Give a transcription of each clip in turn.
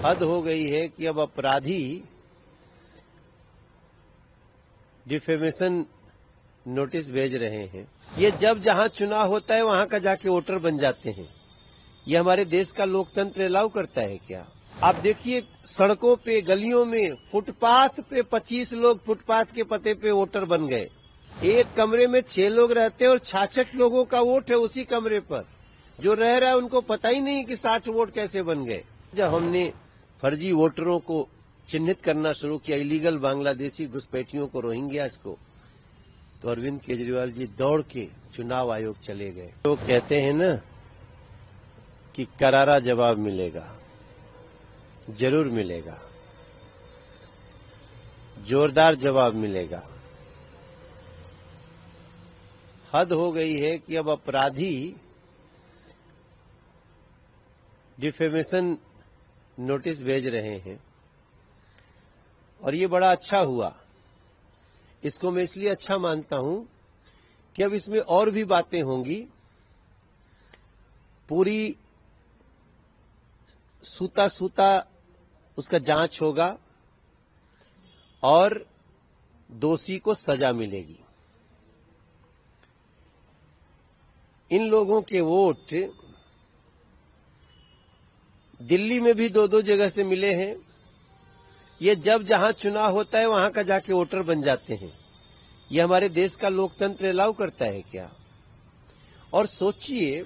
हद हो गई है कि अब अपराधी डिफेमेशन नोटिस भेज रहे हैं। ये जब जहां चुनाव होता है वहां का जाके वोटर बन जाते हैं। ये हमारे देश का लोकतंत्र अलाउ करता है क्या? आप देखिए, सड़कों पे, गलियों में, फुटपाथ पे 25 लोग फुटपाथ के पते पे वोटर बन गए। एक कमरे में 6 लोग रहते हैं और 66 लोगों का वोट है उसी कमरे पर। जो रह रहा है उनको पता ही नहीं कि 60 वोट कैसे बन गए। जब हमने फर्जी वोटरों को चिन्हित करना शुरू किया, इलीगल बांग्लादेशी घुसपैठियों को, रोहिंग्यास को, तो अरविंद केजरीवाल जी दौड़ के चुनाव आयोग चले गए। तो कहते हैं ना कि करारा जवाब मिलेगा, जरूर मिलेगा, जोरदार जवाब मिलेगा। हद हो गई है कि अब अपराधी डिफेमेशन नोटिस भेज रहे हैं और ये बड़ा अच्छा हुआ। इसको मैं इसलिए अच्छा मानता हूं कि अब इसमें और भी बातें होंगी। पूरी सूता सूता उसका जांच होगा और दोषी को सजा मिलेगी। इन लोगों के वोट दिल्ली में भी 2-2 जगह से मिले हैं। ये जब जहां चुनाव होता है वहां का जाके वोटर बन जाते हैं। ये हमारे देश का लोकतंत्र अलाउ करता है क्या? और सोचिए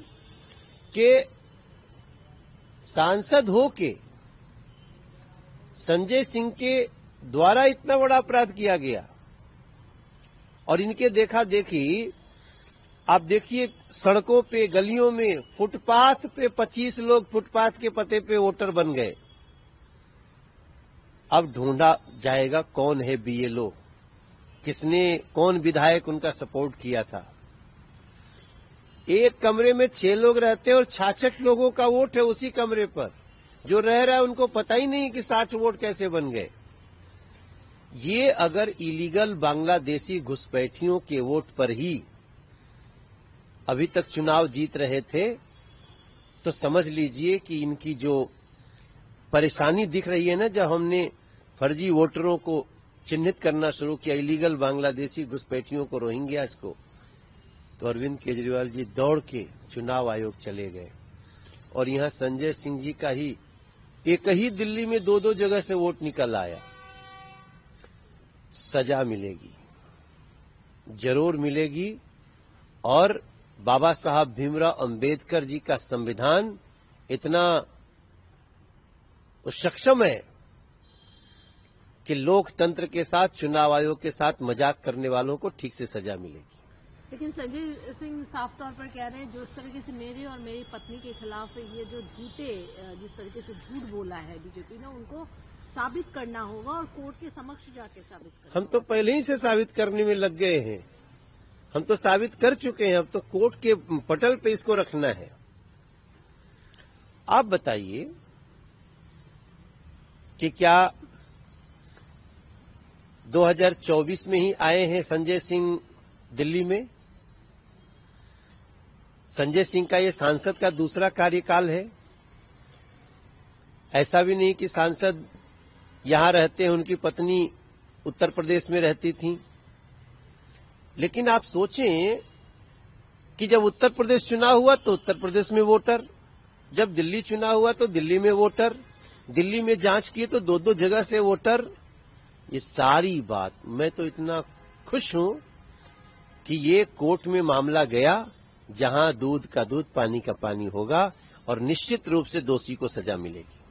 कि सांसद होके संजय सिंह के द्वारा इतना बड़ा अपराध किया गया और इनके देखा देखी आप देखिए, सड़कों पे, गलियों में, फुटपाथ पे 25 लोग फुटपाथ के पते पे वोटर बन गए। अब ढूंढा जाएगा कौन है बीएलओ, किसने, कौन विधायक उनका सपोर्ट किया था। एक कमरे में 6 लोग रहते हैं और 66 लोगों का वोट है उसी कमरे पर। जो रह रहा है उनको पता ही नहीं कि 60 वोट कैसे बन गए। ये अगर इलीगल बांग्लादेशी घुसपैठियों के वोट पर ही अभी तक चुनाव जीत रहे थे तो समझ लीजिए कि इनकी जो परेशानी दिख रही है ना, जब हमने फर्जी वोटरों को चिन्हित करना शुरू किया, इलीगल बांग्लादेशी घुसपैठियों को, रोहिंग्यास को, तो अरविंद केजरीवाल जी दौड़ के चुनाव आयोग चले गए और यहां संजय सिंह जी का ही एक ही दिल्ली में 2-2 जगह से वोट निकल आया। सजा मिलेगी, जरूर मिलेगी। और बाबा साहब भीमराव अंबेडकर जी का संविधान इतना सक्षम है कि लोकतंत्र के साथ, चुनाव आयोग के साथ मजाक करने वालों को ठीक से सजा मिलेगी। लेकिन संजय सिंह साफ तौर पर कह रहे हैं, जो इस तरीके से मेरे और मेरी पत्नी के खिलाफ ये जो जिस तरीके से झूठ बोला है बीजेपी ने, उनको साबित करना होगा और कोर्ट के समक्ष जाके साबित करना। हम तो पहले ही से साबित करने में लग गए हैं। हम तो साबित कर चुके हैं। अब तो कोर्ट के पटल पे इसको रखना है। आप बताइए कि क्या 2024 में ही आए हैं संजय सिंह दिल्ली में? संजय सिंह का ये सांसद का दूसरा कार्यकाल है। ऐसा भी नहीं कि सांसद यहां रहते हैं, उनकी पत्नी उत्तर प्रदेश में रहती थी। लेकिन आप सोचें कि जब उत्तर प्रदेश चुनाव हुआ तो उत्तर प्रदेश में वोटर, जब दिल्ली चुनाव हुआ तो दिल्ली में वोटर, दिल्ली में जांच किए तो 2-2 जगह से वोटर। ये सारी बात, मैं तो इतना खुश हूं कि ये कोर्ट में मामला गया जहां दूध का दूध, पानी का पानी होगा और निश्चित रूप से दोषी को सजा मिलेगी।